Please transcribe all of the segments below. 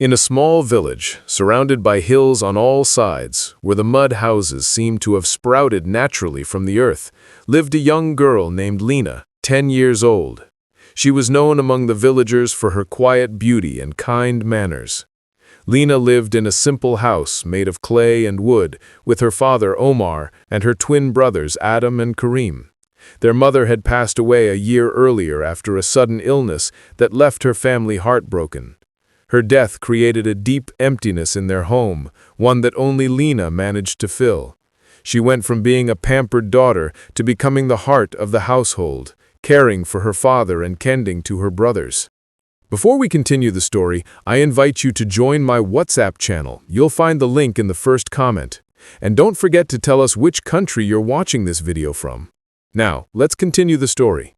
In a small village, surrounded by hills on all sides, where the mud houses seemed to have sprouted naturally from the earth, lived a young girl named Lena, 10 years old. She was known among the villagers for her quiet beauty and kind manners. Lena lived in a simple house made of clay and wood, with her father Omar and her twin brothers Adam and Karim. Their mother had passed away a year earlier after a sudden illness that left her family heartbroken. Her death created a deep emptiness in their home, one that only Lena managed to fill. She went from being a pampered daughter to becoming the heart of the household, caring for her father and tending to her brothers. Before we continue the story, I invite you to join my WhatsApp channel. You'll find the link in the first comment. And don't forget to tell us which country you're watching this video from. Now, let's continue the story.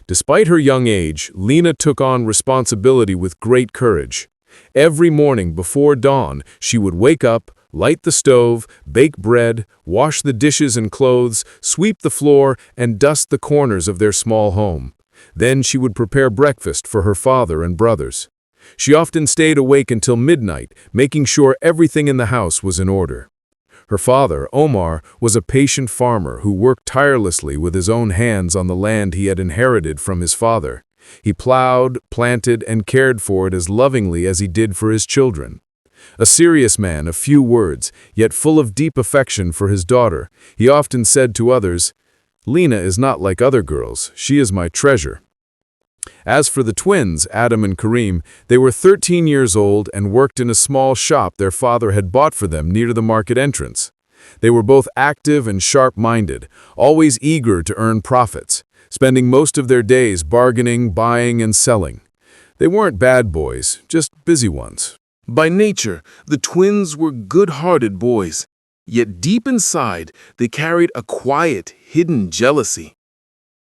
Despite her young age, Lena took on responsibility with great courage. Every morning before dawn, she would wake up, light the stove, bake bread, wash the dishes and clothes, sweep the floor, and dust the corners of their small home. Then she would prepare breakfast for her father and brothers. She often stayed awake until midnight, making sure everything in the house was in order. Her father, Omar, was a patient farmer who worked tirelessly with his own hands on the land he had inherited from his father. He plowed, planted, and cared for it as lovingly as he did for his children. A serious man of few words, yet full of deep affection for his daughter, he often said to others, "Lena is not like other girls, she is my treasure." As for the twins, Adam and Karim, they were 13 years old and worked in a small shop their father had bought for them near the market entrance. They were both active and sharp-minded, always eager to earn profits, spending most of their days bargaining, buying, and selling. They weren't bad boys, just busy ones. By nature, the twins were good-hearted boys, yet deep inside, they carried a quiet, hidden jealousy.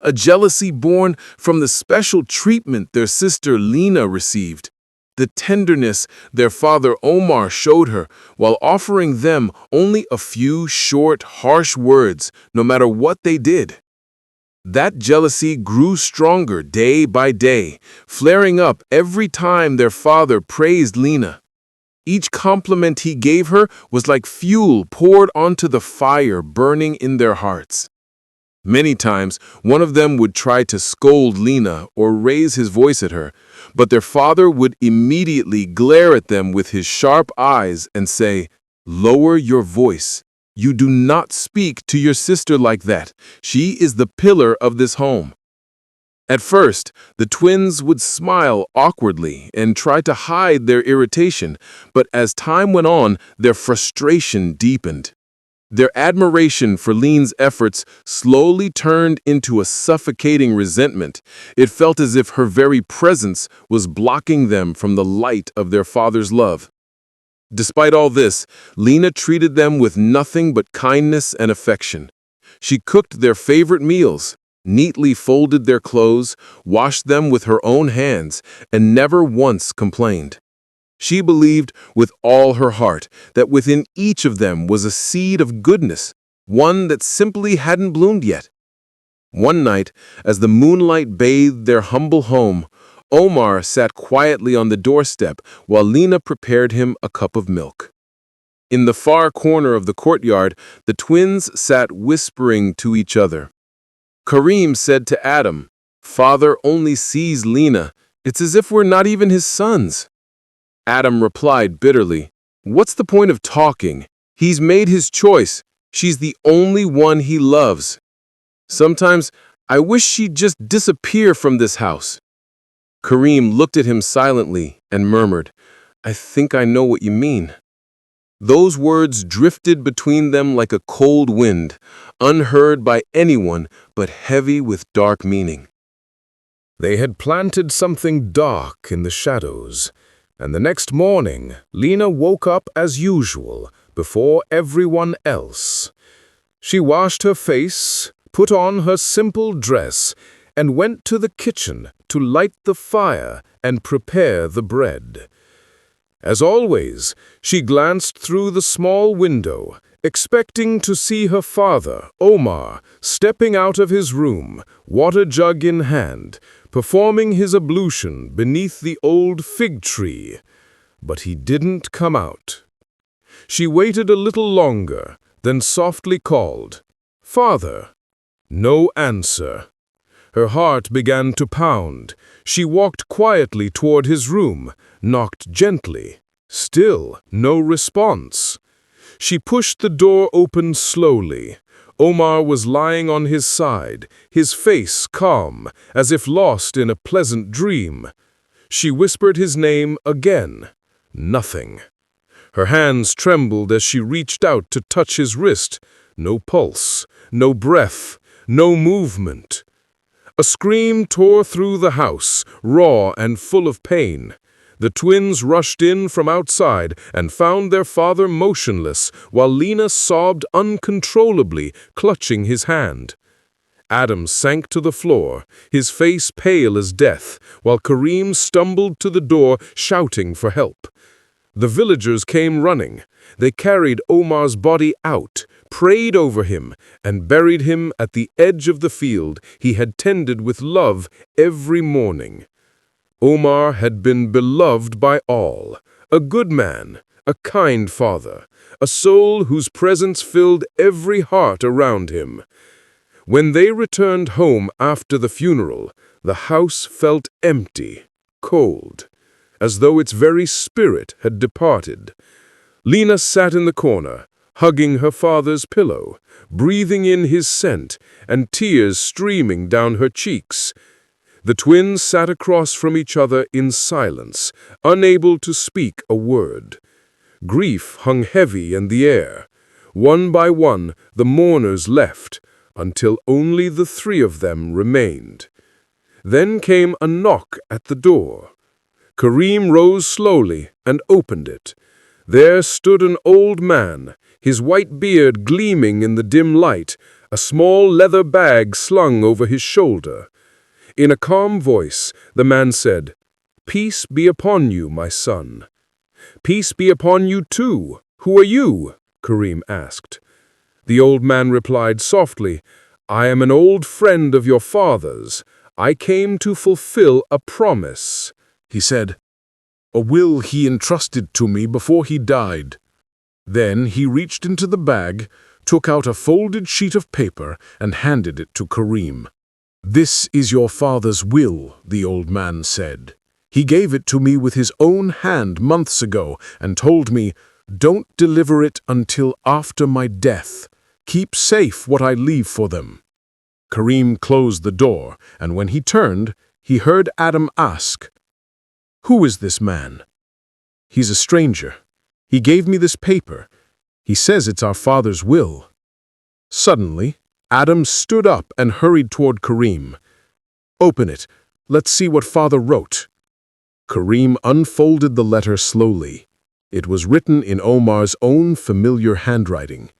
A jealousy born from the special treatment their sister Lena received, the tenderness their father Omar showed her while offering them only a few short, harsh words, no matter what they did. That jealousy grew stronger day by day, flaring up every time their father praised Lena. Each compliment he gave her was like fuel poured onto the fire burning in their hearts. Many times, one of them would try to scold Lena or raise his voice at her, but their father would immediately glare at them with his sharp eyes and say, "Lower your voice. You do not speak to your sister like that. She is the pillar of this home." At first, the twins would smile awkwardly and try to hide their irritation, but as time went on, their frustration deepened. Their admiration for Lena's efforts slowly turned into a suffocating resentment. It felt as if her very presence was blocking them from the light of their father's love. Despite all this, Lena treated them with nothing but kindness and affection. She cooked their favorite meals, neatly folded their clothes, washed them with her own hands, and never once complained. She believed with all her heart that within each of them was a seed of goodness, one that simply hadn't bloomed yet. One night, as the moonlight bathed their humble home, Omar sat quietly on the doorstep while Lena prepared him a cup of milk. In the far corner of the courtyard, the twins sat whispering to each other. Karim said to Adam, "Father only sees Lena. It's as if we're not even his sons." Adam replied bitterly, "What's the point of talking? He's made his choice. She's the only one he loves. Sometimes I wish she'd just disappear from this house." Karim looked at him silently and murmured, "I think I know what you mean." Those words drifted between them like a cold wind, unheard by anyone but heavy with dark meaning. They had planted something dark in the shadows, and the next morning, Lena woke up as usual, before everyone else. She washed her face, put on her simple dress, and went to the kitchen to light the fire and prepare the bread. As always, she glanced through the small window, expecting to see her father, Omar, stepping out of his room, water jug in hand, performing his ablution beneath the old fig tree. But he didn't come out. She waited a little longer, then softly called, "Father." No answer. Her heart began to pound. She walked quietly toward his room, knocked gently. Still no response. She pushed the door open slowly. Omar was lying on his side, his face calm, as if lost in a pleasant dream. She whispered his name again. Nothing. Her hands trembled as she reached out to touch his wrist. No pulse, no breath, no movement. A scream tore through the house, raw and full of pain. The twins rushed in from outside and found their father motionless, while Lena sobbed uncontrollably, clutching his hand. Adam sank to the floor, his face pale as death, while Kareem stumbled to the door, shouting for help. The villagers came running. They carried Omar's body out, prayed over him, and buried him at the edge of the field he had tended with love every morning. Omar had been beloved by all, a good man, a kind father, a soul whose presence filled every heart around him. When they returned home after the funeral, the house felt empty, cold, as though its very spirit had departed. Lena sat in the corner, hugging her father's pillow, breathing in his scent, and tears streaming down her cheeks. The twins sat across from each other in silence, unable to speak a word. Grief hung heavy in the air. One by one, the mourners left, until only the three of them remained. Then came a knock at the door. Kareem rose slowly and opened it. There stood an old man, his white beard gleaming in the dim light, a small leather bag slung over his shoulder. In a calm voice, the man said, "Peace be upon you, my son." "Peace be upon you too. Who are you?" Kareem asked. The old man replied softly, "I am an old friend of your father's. I came to fulfill a promise." He said, "A will he entrusted to me before he died." Then he reached into the bag, took out a folded sheet of paper, and handed it to Kareem. "This is your father's will," the old man said. "He gave it to me with his own hand months ago and told me, 'Don't deliver it until after my death. Keep safe what I leave for them.'" Kareem closed the door, and when he turned, he heard Adam ask, "Who is this man?" "He's a stranger. He gave me this paper. He says it's our father's will." Suddenly, Adam stood up and hurried toward Kareem. "Open it. Let's see what father wrote." Kareem unfolded the letter slowly. It was written in Omar's own familiar handwriting.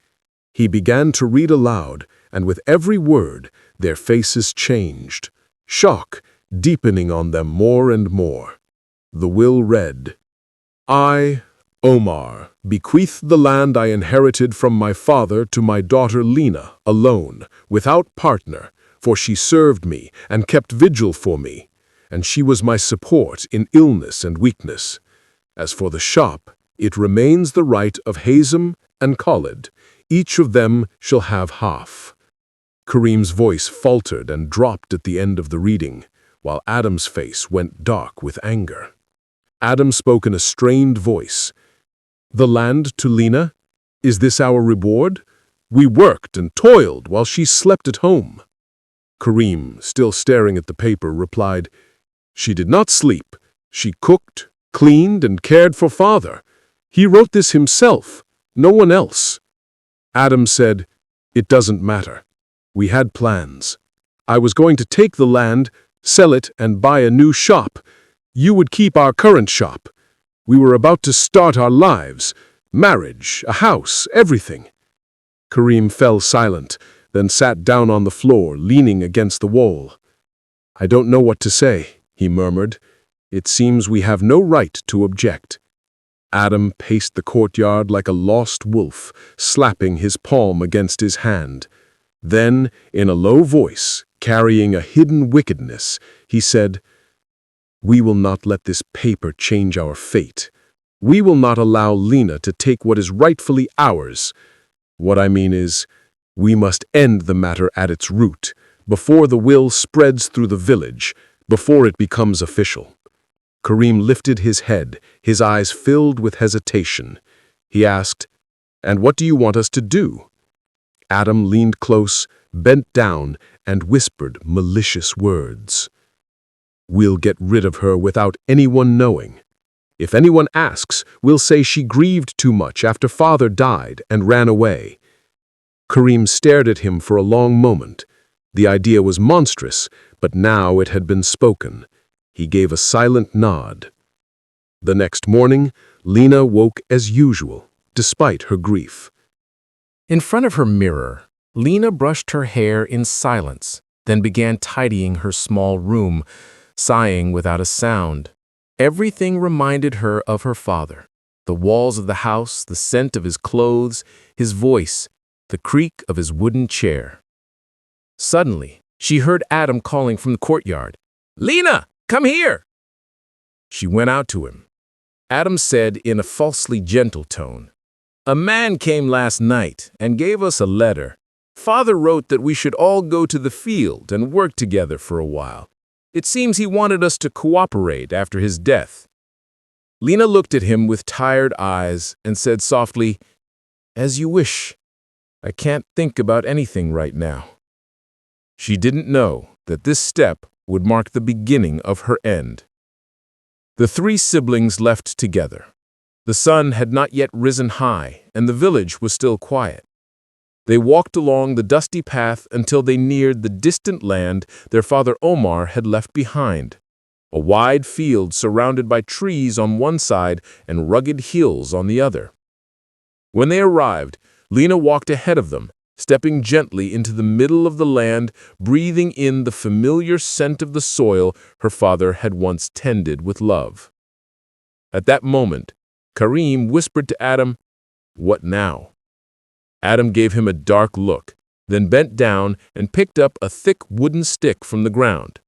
He began to read aloud, and with every word, their faces changed, shock deepening on them more and more. The will read, "I, Omar, bequeath the land I inherited from my father to my daughter Lena, alone, without partner, for she served me and kept vigil for me, and she was my support in illness and weakness. As for the shop, it remains the right of Hazem and Khalid. Each of them shall have half." Kareem's voice faltered and dropped at the end of the reading, while Adam's face went dark with anger. Adam spoke in a strained voice. "The land to Lena? Is this our reward? We worked and toiled while she slept at home." Kareem, still staring at the paper, replied, "She did not sleep. She cooked, cleaned, and cared for father. He wrote this himself, no one else." Adam said, "It doesn't matter. We had plans. I was going to take the land, sell it, and buy a new shop. You would keep our current shop. We were about to start our lives, marriage, a house, everything." Kareem fell silent, then sat down on the floor, leaning against the wall. "I don't know what to say," he murmured. "It seems we have no right to object." Adam paced the courtyard like a lost wolf, slapping his palm against his hand. Then, in a low voice, carrying a hidden wickedness, he said, "We will not let this paper change our fate. We will not allow Lena to take what is rightfully ours. What I mean is, we must end the matter at its root, before the will spreads through the village, before it becomes official." Karim lifted his head, his eyes filled with hesitation. He asked, "And what do you want us to do?" Adam leaned close, bent down, and whispered malicious words. "We'll get rid of her without anyone knowing. If anyone asks, we'll say she grieved too much after father died and ran away." Karim stared at him for a long moment. The idea was monstrous, but now it had been spoken. He gave a silent nod. The next morning, Lena woke as usual, despite her grief. In front of her mirror, Lena brushed her hair in silence, then began tidying her small room, sighing without a sound. Everything reminded her of her father. The walls of the house, the scent of his clothes, his voice, the creak of his wooden chair. Suddenly, she heard Adam calling from the courtyard. "Lena, come here!" She went out to him. Adam said in a falsely gentle tone, "A man came last night and gave us a letter. Father wrote that we should all go to the field and work together for a while. It seems he wanted us to cooperate after his death." Lena looked at him with tired eyes and said softly, "As you wish. I can't think about anything right now." She didn't know that this step would mark the beginning of her end. The three siblings left together. The sun had not yet risen high, and the village was still quiet. They walked along the dusty path until they neared the distant land their father Omar had left behind, a wide field surrounded by trees on one side and rugged hills on the other. When they arrived, Lena walked ahead of them, stepping gently into the middle of the land, breathing in the familiar scent of the soil her father had once tended with love. At that moment, Karim whispered to Adam, "What now?" Adam gave him a dark look, then bent down and picked up a thick wooden stick from the ground.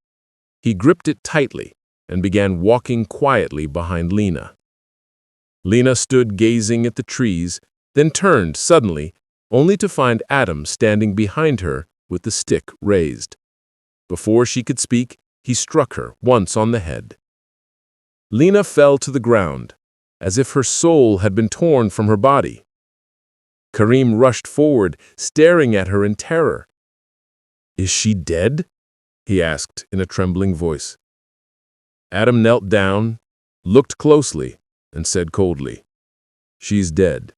He gripped it tightly and began walking quietly behind Lena. Lena stood gazing at the trees, then turned suddenly, only to find Adam standing behind her with the stick raised. Before she could speak, he struck her once on the head. Lena fell to the ground, as if her soul had been torn from her body. Karim rushed forward, staring at her in terror. "Is she dead?" he asked in a trembling voice. Adam knelt down, looked closely, and said coldly, "She's dead."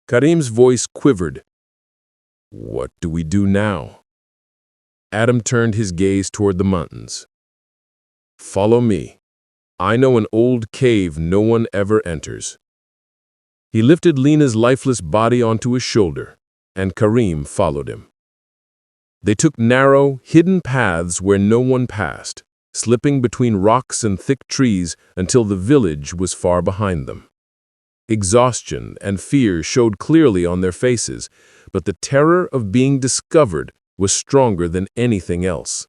Karim's voice quivered. "What do we do now?" Adam turned his gaze toward the mountains. "Follow me. I know an old cave no one ever enters." He lifted Lena's lifeless body onto his shoulder, and Karim followed him. They took narrow, hidden paths where no one passed, slipping between rocks and thick trees until the village was far behind them. Exhaustion and fear showed clearly on their faces, but the terror of being discovered was stronger than anything else.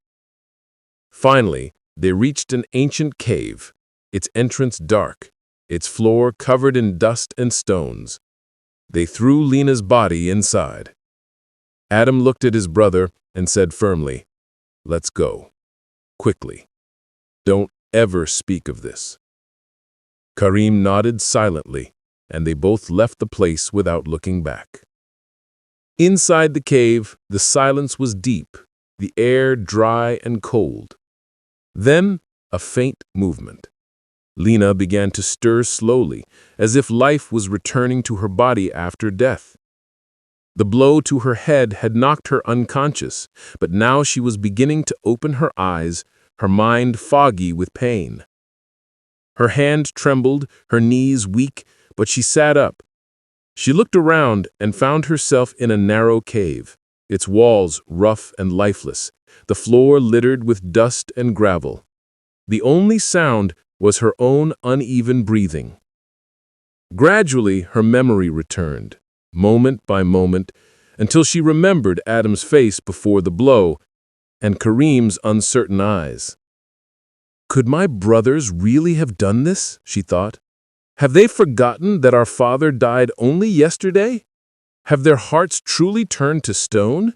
Finally, they reached an ancient cave, its entrance dark, its floor covered in dust and stones. They threw Lena's body inside. Adam looked at his brother and said firmly, "Let's go. Quickly. Don't ever speak of this." Karim nodded silently, and they both left the place without looking back. Inside the cave, the silence was deep, the air dry and cold. Then, a faint movement. Lena began to stir slowly, as if life was returning to her body after death. The blow to her head had knocked her unconscious, but now she was beginning to open her eyes, her mind foggy with pain. Her hand trembled, her knees weak, but she sat up. She looked around and found herself in a narrow cave, its walls rough and lifeless, the floor littered with dust and gravel. The only sound was her own uneven breathing. Gradually, her memory returned, moment by moment, until she remembered Adam's face before the blow and Karim's uncertain eyes. Could my brothers really have done this? She thought. Have they forgotten that our father died only yesterday? Have their hearts truly turned to stone?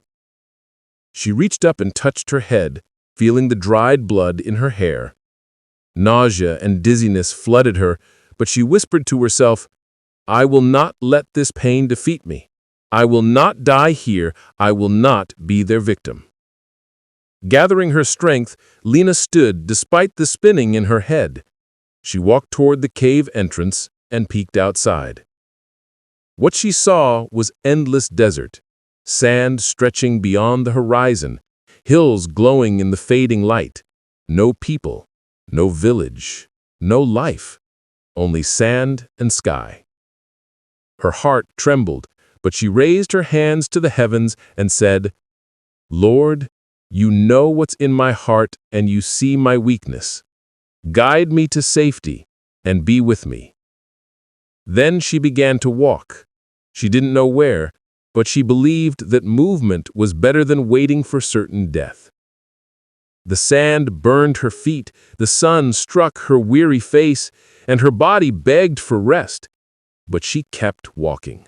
She reached up and touched her head, feeling the dried blood in her hair. Nausea and dizziness flooded her, but she whispered to herself, "I will not let this pain defeat me. I will not die here. I will not be their victim." Gathering her strength, Lena stood despite the spinning in her head. She walked toward the cave entrance and peeked outside. What she saw was endless desert, sand stretching beyond the horizon, hills glowing in the fading light. No people, no village, no life, only sand and sky. Her heart trembled, but she raised her hands to the heavens and said, "Lord, you know what's in my heart and you see my weakness. Guide me to safety and be with me." Then she began to walk. She didn't know where, but she believed that movement was better than waiting for certain death. The sand burned her feet, the sun struck her weary face, and her body begged for rest, but she kept walking.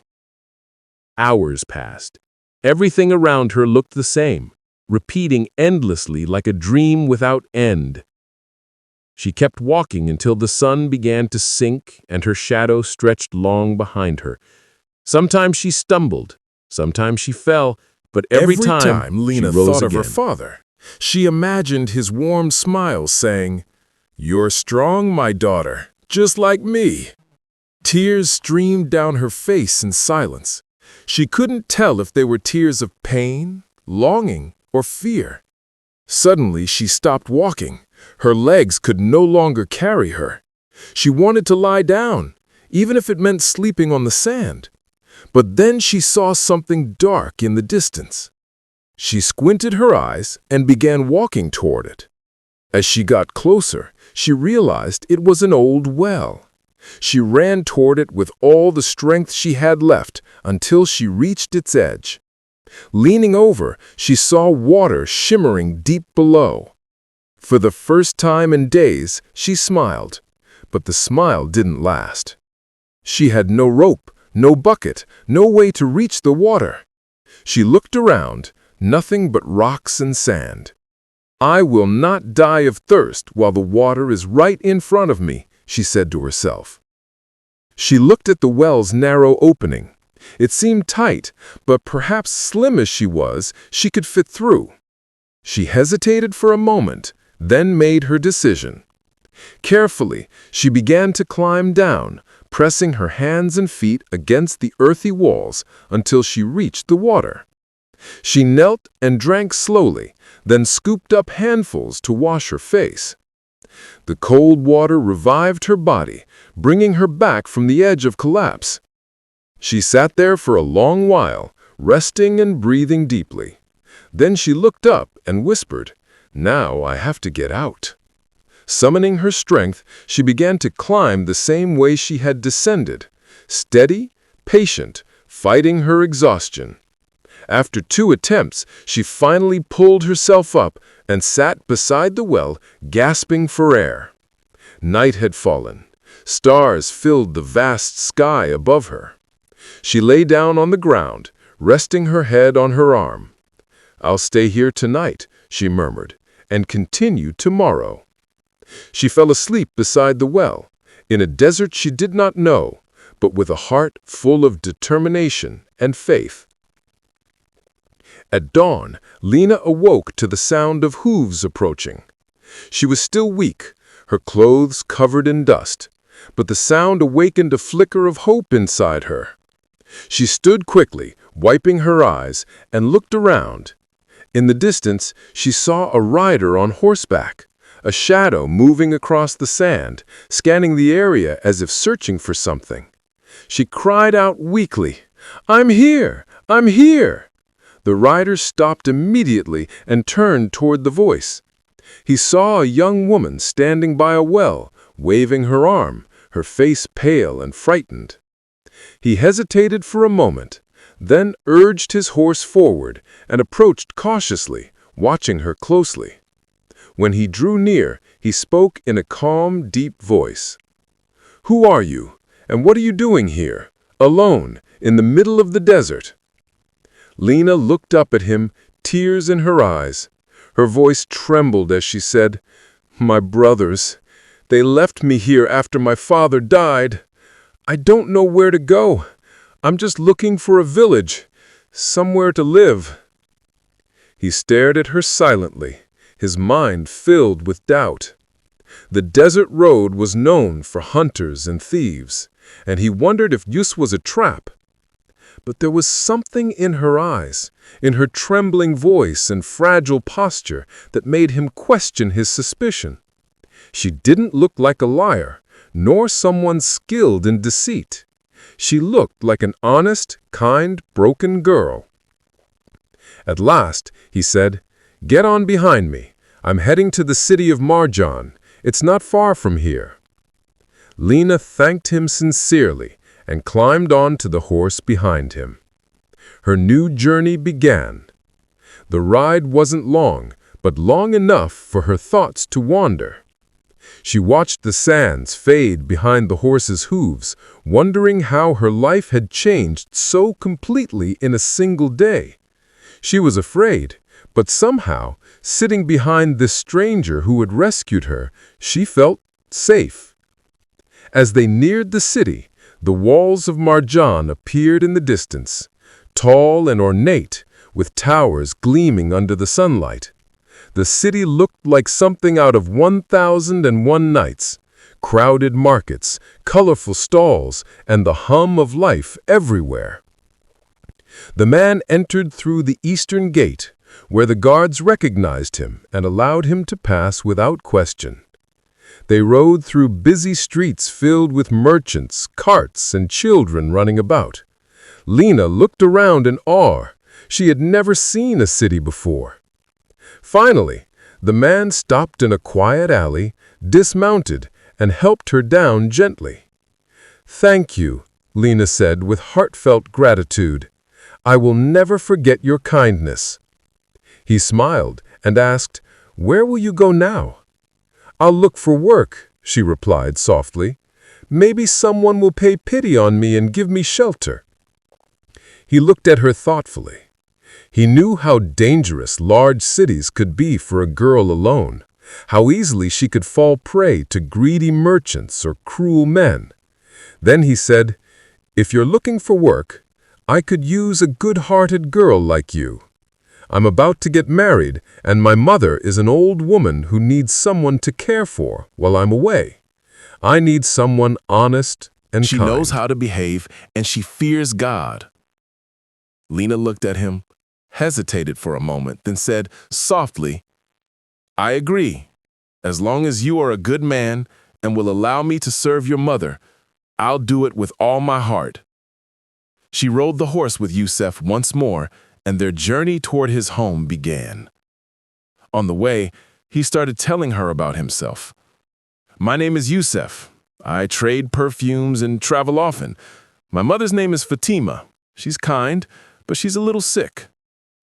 Hours passed. Everything around her looked the same, repeating endlessly like a dream without end. She kept walking until the sun began to sink and her shadow stretched long behind her. Sometimes she stumbled, sometimes she fell, but every time Lena she rose thought of her again. father, she imagined his warm smile saying, "You're strong, my daughter, just like me." Tears streamed down her face in silence. She couldn't tell if they were tears of pain, longing, or fear. Suddenly, she stopped walking. Her legs could no longer carry her. She wanted to lie down, even if it meant sleeping on the sand. But then she saw something dark in the distance. She squinted her eyes and began walking toward it. As she got closer, she realized it was an old well. She ran toward it with all the strength she had left until she reached its edge. Leaning over, she saw water shimmering deep below. For the first time in days, she smiled, but the smile didn't last. She had no rope, no bucket, no way to reach the water. She looked around, nothing but rocks and sand. "I will not die of thirst while the water is right in front of me," she said to herself. She looked at the well's narrow opening. It seemed tight, but perhaps slim as she was, she could fit through. She hesitated for a moment, then made her decision. Carefully, she began to climb down, pressing her hands and feet against the earthy walls until she reached the water. She knelt and drank slowly, then scooped up handfuls to wash her face. The cold water revived her body, bringing her back from the edge of collapse. She sat there for a long while, resting and breathing deeply. Then she looked up and whispered, "Now I have to get out." Summoning her strength, she began to climb the same way she had descended, steady, patient, fighting her exhaustion. After 2 attempts, she finally pulled herself up and sat beside the well, gasping for air. Night had fallen. Stars filled the vast sky above her. She lay down on the ground, resting her head on her arm. "I'll stay here tonight," she murmured, "and continue tomorrow." She fell asleep beside the well, in a desert she did not know, but with a heart full of determination and faith. At dawn, Lena awoke to the sound of hooves approaching. She was still weak, her clothes covered in dust, but the sound awakened a flicker of hope inside her. She stood quickly, wiping her eyes, and looked around. In the distance, she saw a rider on horseback, a shadow moving across the sand, scanning the area as if searching for something. She cried out weakly, "I'm here! I'm here!" The rider stopped immediately and turned toward the voice. He saw a young woman standing by a well, waving her arm, her face pale and frightened. He hesitated for a moment, then urged his horse forward and approached cautiously, watching her closely. When he drew near, he spoke in a calm, deep voice. "Who are you, And what are you doing here, alone, in the middle of the desert?" Lena looked up at him, tears in her eyes. Her voice trembled as she said, "My brothers, they left me here after my father died. I don't know where to go. I'm just looking for a village, somewhere to live." He stared at her silently, his mind filled with doubt. The desert road was known for hunters and thieves, and he wondered if use was a trap. But there was something in her eyes, in her trembling voice and fragile posture that made him question his suspicion. She didn't look like a liar, nor someone skilled in deceit. She looked like an honest, kind, broken girl. At last, he said, "Get on behind me. I'm heading to the city of Marjan. It's not far from here." Lena thanked him sincerely and climbed on to the horse behind him. Her new journey began. The ride wasn't long, but long enough for her thoughts to wander. She watched the sands fade behind the horse's hooves, wondering how her life had changed so completely in a single day. She was afraid, but somehow, sitting behind this stranger who had rescued her, she felt safe. As they neared the city, the walls of Marjan appeared in the distance, tall and ornate, with towers gleaming under the sunlight. The city looked like something out of 1001 Nights, crowded markets, colorful stalls, and the hum of life everywhere. The man entered through the eastern gate, where the guards recognized him and allowed him to pass without question. They rode through busy streets filled with merchants, carts, and children running about. Lena looked around in awe. She had never seen a city before. Finally, the man stopped in a quiet alley, dismounted, and helped her down gently. "Thank you," Lena said with heartfelt gratitude. "I will never forget your kindness." He smiled and asked, "Where will you go now?" "I'll look for work," she replied softly. "Maybe someone will pay pity on me and give me shelter." He looked at her thoughtfully. He knew how dangerous large cities could be for a girl alone, how easily she could fall prey to greedy merchants or cruel men. Then he said, "If you're looking for work, I could use a good-hearted girl like you. I'm about to get married, and my mother is an old woman who needs someone to care for while I'm away. I need someone honest and She kind." knows how to behave, and she fears God. Lena looked at him, hesitated for a moment, then said softly, "I agree. As long as you are a good man and will allow me to serve your mother, I'll do it with all my heart." She rode the horse with Yusef once more, and their journey toward his home began. On the way, he started telling her about himself. "My name is Yusef. I trade perfumes and travel often. My mother's name is Fatima. She's kind, but she's a little sick.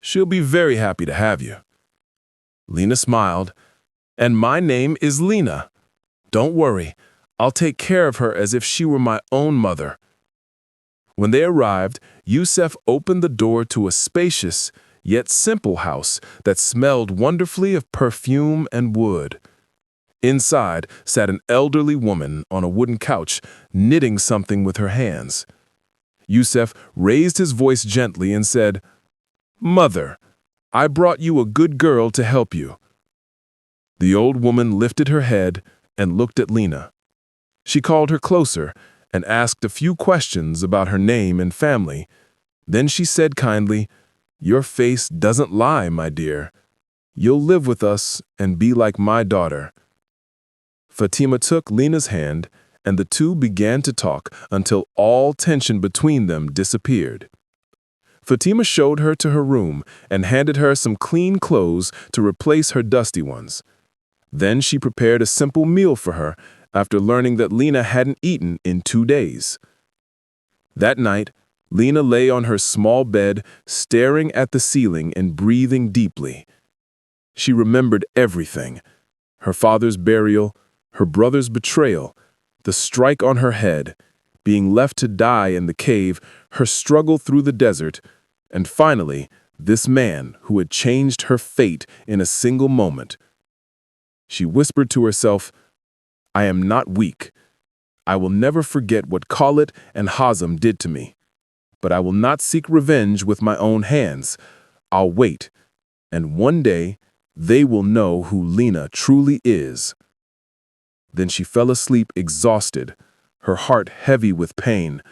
She'll be very happy to have you." Lena smiled. "And my name is Lena. Don't worry, I'll take care of her as if she were my own mother." When they arrived, Yusef opened the door to a spacious, yet simple house that smelled wonderfully of perfume and wood. Inside sat an elderly woman on a wooden couch, knitting something with her hands. Yusef raised his voice gently and said, "Mother, I brought you a good girl to help you." The old woman lifted her head and looked at Lena. She called her closer and asked a few questions about her name and family. Then she said kindly, "Your face doesn't lie, my dear. You'll live with us and be like my daughter." Fatima took Lena's hand, and the two began to talk until all tension between them disappeared. Fatima showed her to her room and handed her some clean clothes to replace her dusty ones. Then she prepared a simple meal for her after learning that Lena hadn't eaten in 2 days. That night, Lena lay on her small bed, staring at the ceiling and breathing deeply. She remembered everything: her father's burial, her brother's betrayal, the strike on her head, being left to die in the cave, her struggle through the desert, and finally, this man who had changed her fate in a single moment. She whispered to herself, "I am not weak. I will never forget what Khalid and Hazem did to me. But I will not seek revenge with my own hands. I'll wait, and one day they will know who Lena truly is." Then she fell asleep exhausted, her heart heavy with pain,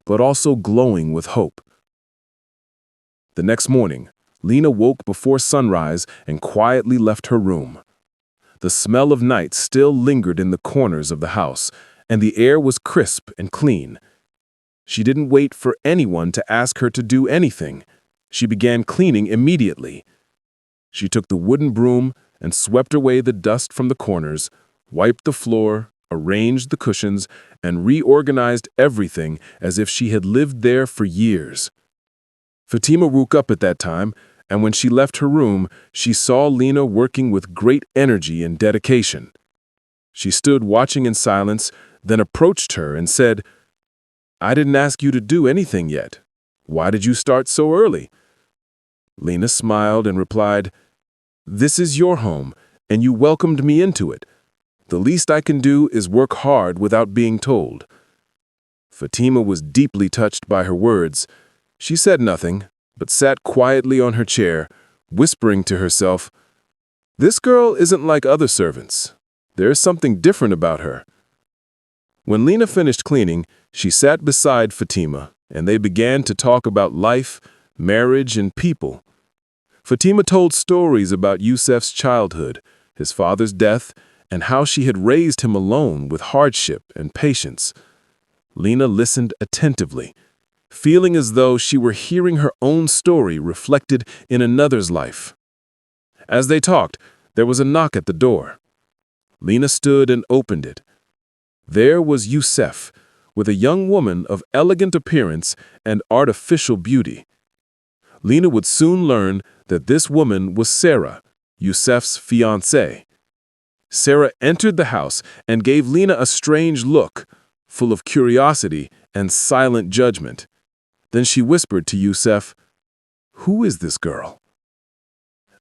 but also glowing with hope. The next morning, Lena woke before sunrise and quietly left her room. The smell of night still lingered in the corners of the house, and the air was crisp and clean. She didn't wait for anyone to ask her to do anything. She began cleaning immediately. She took the wooden broom and swept away the dust from the corners, wiped the floor, arranged the cushions, and reorganized everything as if she had lived there for years. Fatima woke up at that time, and when she left her room, she saw Lena working with great energy and dedication. She stood watching in silence, then approached her and said, "I didn't ask you to do anything yet. Why did you start so early?" Lena smiled and replied, "This is your home, and you welcomed me into it. The least I can do is work hard without being told." Fatima was deeply touched by her words. She said nothing, but sat quietly on her chair, whispering to herself, "This girl isn't like other servants. There is something different about her." When Lena finished cleaning, she sat beside Fatima, and they began to talk about life, marriage, and people. Fatima told stories about Yusef's childhood, his father's death, and how she had raised him alone with hardship and patience. Lena listened attentively, feeling as though she were hearing her own story reflected in another's life. As they talked, there was a knock at the door. Lena stood and opened it. There was Yusef, with a young woman of elegant appearance and artificial beauty. Lena would soon learn that this woman was Sarah, Yusef's fiancée. Sarah entered the house and gave Lena a strange look, full of curiosity and silent judgment. Then she whispered to Yusef, "Who is this girl?"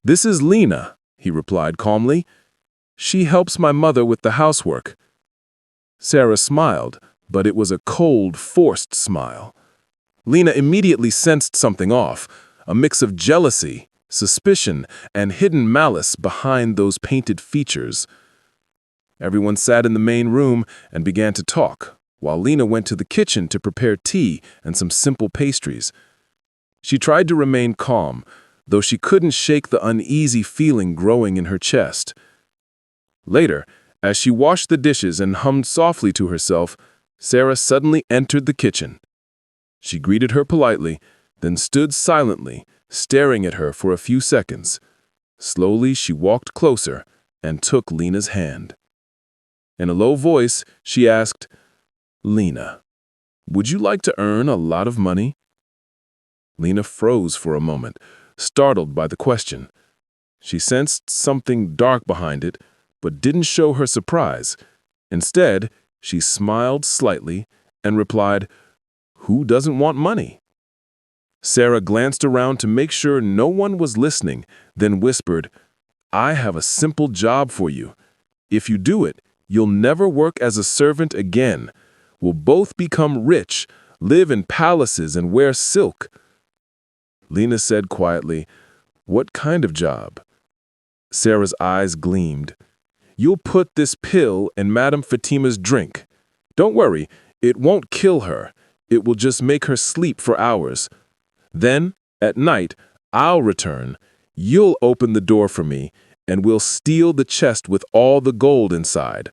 "This is Lena," he replied calmly. "She helps my mother with the housework." Sarah smiled, but it was a cold, forced smile. Lena immediately sensed something off, a mix of jealousy, suspicion, and hidden malice behind those painted features. Everyone sat in the main room and began to talk, while Lena went to the kitchen to prepare tea and some simple pastries. She tried to remain calm, though she couldn't shake the uneasy feeling growing in her chest. Later, as she washed the dishes and hummed softly to herself, Sarah suddenly entered the kitchen. She greeted her politely, then stood silently, staring at her for a few seconds. Slowly, she walked closer and took Lena's hand. In a low voice, she asked, "Lena, would you like to earn a lot of money?" Lena froze for a moment, startled by the question. She sensed something dark behind it, but didn't show her surprise. Instead, she smiled slightly and replied, "Who doesn't want money?" Sarah glanced around to make sure no one was listening, then whispered, "I have a simple job for you. If you do it, you'll never work as a servant again. We'll both become rich, live in palaces, and wear silk." Lena said quietly, "What kind of job?" Sarah's eyes gleamed. "You'll put this pill in Madame Fatima's drink. Don't worry, it won't kill her. It will just make her sleep for hours. Then, at night, I'll return. You'll open the door for me, and we'll steal the chest with all the gold inside."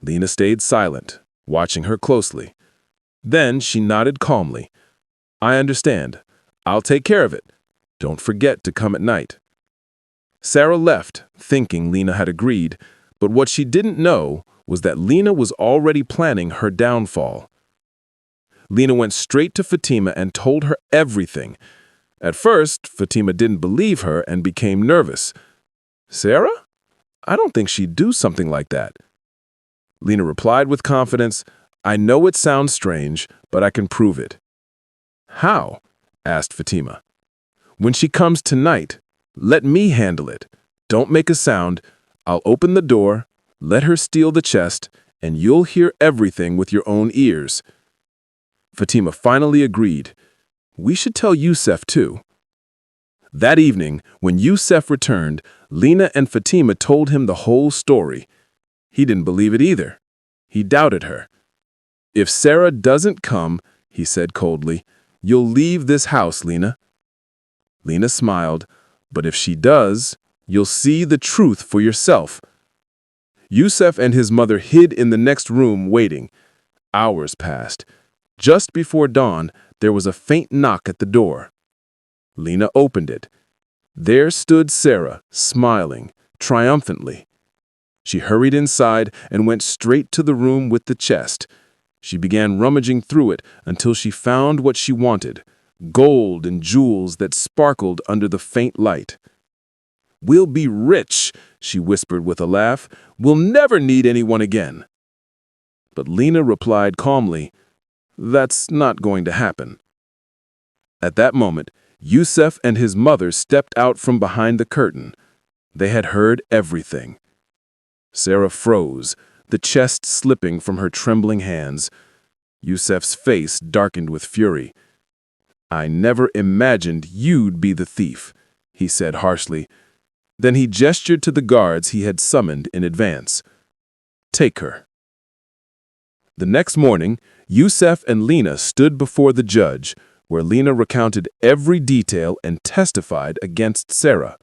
Lena stayed silent, watching her closely. Then she nodded calmly. "I understand. I'll take care of it. Don't forget to come at night." Sarah left, thinking Lena had agreed, but what she didn't know was that Lena was already planning her downfall. Lena went straight to Fatima and told her everything. At first, Fatima didn't believe her and became nervous. "Sarah? I don't think she'd do something like that." Lena replied with confidence, I know it sounds strange, but I can prove it. How? Asked Fatima. When she comes tonight, let me handle it. Don't make a sound. I'll open the door, let her steal the chest, and you'll hear everything with your own ears. Fatima finally agreed. We should tell Yusef too. That evening, when Yusef returned, Lena and Fatima told him the whole story. He didn't believe it either. He doubted her. If Sarah doesn't come, he said coldly, you'll leave this house, Lena. Lena smiled, but if she does, you'll see the truth for yourself. Yusef and his mother hid in the next room waiting. Hours passed. Just before dawn, there was a faint knock at the door. Lena opened it. There stood Sarah, smiling, triumphantly. She hurried inside and went straight to the room with the chest. She began rummaging through it until she found what she wanted, gold and jewels that sparkled under the faint light. We'll be rich, she whispered with a laugh. We'll never need anyone again. But Lena replied calmly, that's not going to happen. At that moment, Yusef and his mother stepped out from behind the curtain. They had heard everything. Sarah froze, the chest slipping from her trembling hands. Yusef's face darkened with fury. I never imagined you'd be the thief, he said harshly. Then he gestured to the guards he had summoned in advance. Take her. The next morning, Yusef and Lena stood before the judge, where Lena recounted every detail and testified against Sarah.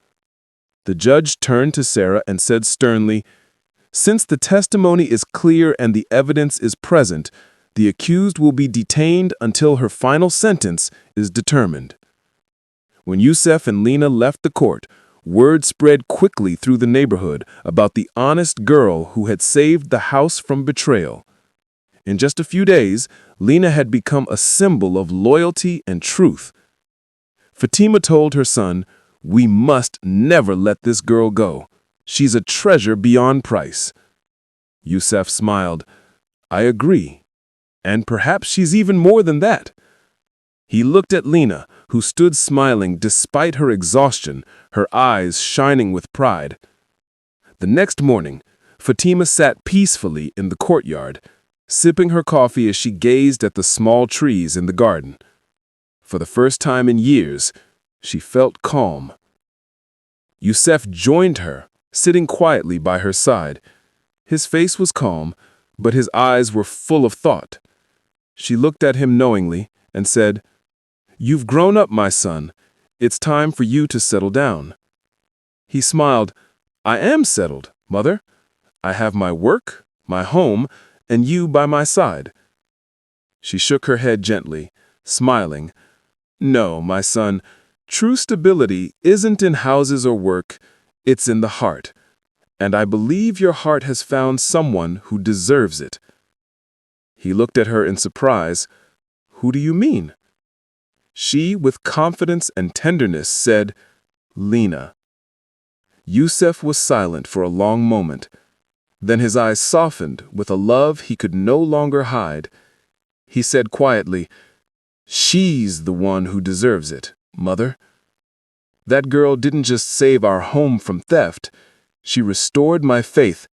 The judge turned to Sarah and said sternly, since the testimony is clear and the evidence is present, the accused will be detained until her final sentence is determined. When Yusef and Lena left the court, word spread quickly through the neighborhood about the honest girl who had saved the house from betrayal. In just a few days, Lena had become a symbol of loyalty and truth. Fatima told her son, we must never let this girl go. She's a treasure beyond price. Yusef smiled. I agree. And perhaps she's even more than that. He looked at Lena, who stood smiling despite her exhaustion, her eyes shining with pride. The next morning, Fatima sat peacefully in the courtyard, sipping her coffee as she gazed at the small trees in the garden. For the first time in years, she felt calm. Yusef joined her, sitting quietly by her side. His face was calm, but his eyes were full of thought. She looked at him knowingly and said, You've grown up, my son. It's time for you to settle down. He smiled. I am settled, mother. I have my work, my home, and you by my side. She shook her head gently, smiling. No, my son, true stability isn't in houses or work. It's in the heart, and I believe your heart has found someone who deserves it. He looked at her in surprise. Who do you mean? She, with confidence and tenderness, said, Lena. Yusef was silent for a long moment. Then his eyes softened with a love he could no longer hide. He said quietly, She's the one who deserves it, mother. That girl didn't just save our home from theft. She restored my faith